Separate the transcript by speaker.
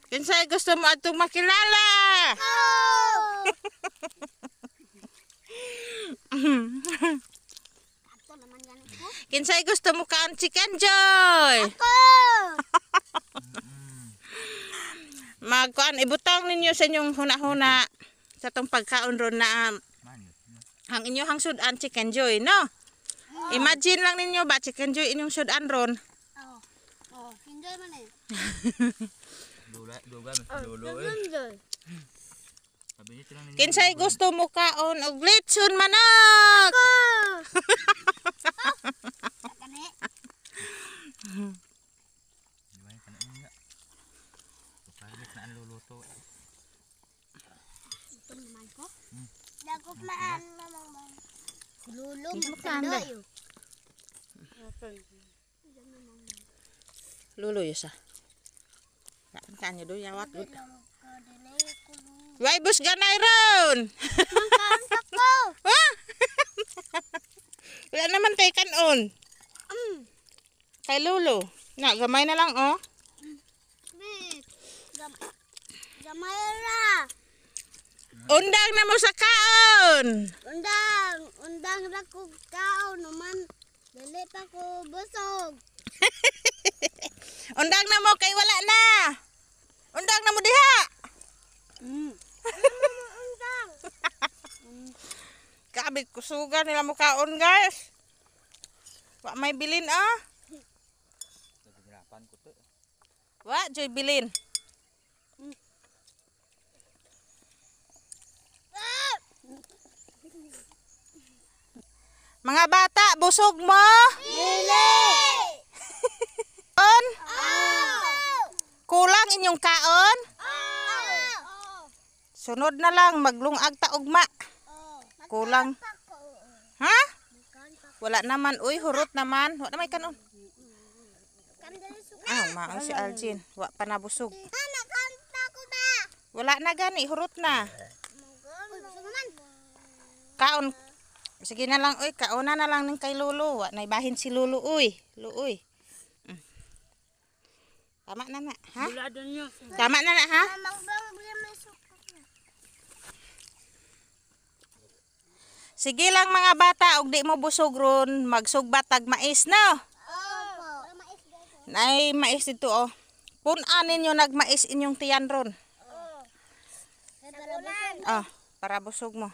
Speaker 1: Kinsay gusto mo atong makilala? Kinsay gusto mo kaan Chicken Joy? Magkuan ibutang ninyo sa inyong huna-huna sa tong pagkaon ron na ang inyo hang sudan Chicken Joy, no? Imagine lang ninyo ba Chicken Joy inyong sudan ron?
Speaker 2: Enjoy man eh.
Speaker 1: Kinsay gusto mo kaon og lechon manok?
Speaker 2: Dagop maan mamang. Lulong
Speaker 1: Lulo yun sa. Kanyo do yawat gud. Why bus ganay ron? Ha? Wala naman tay kanon. Kay Lulo. Na gamay na lang oh.
Speaker 2: Gamay ra.
Speaker 1: Undang na mo sa kaon.
Speaker 2: Undang ra ko kaon naman. Dili pa ko busog.
Speaker 1: Undang na mo kay wala na. Undang na mo diha.
Speaker 2: Undang.
Speaker 1: Kabit kusugan nila mo kaon guys. Wa may bilin ah. Wa joy bilin. Mga bata, busog mo?
Speaker 2: Dili.
Speaker 1: Kulang inyong kaon? Sunod na lang, maglungag ta ugma. Kulang. Ha? Wala naman. Uy, hurot naman. Wala may kanon. Maang si Aljin. Wa pa na busog. Wala na gani, hurot na. Kaon. Sige na lang, uy. Kauna na lang ng kay Lolo. Wa na ibahin si Lolo, uy. Luoy. Tama na na, ha? Tama na na, ha? Sige lang mga bata, og di mo busog ron, magsugbatag mais, no? Nay mais dito, oh. Punan ninyo nagmais inyong tiyan ron. Para busog mo.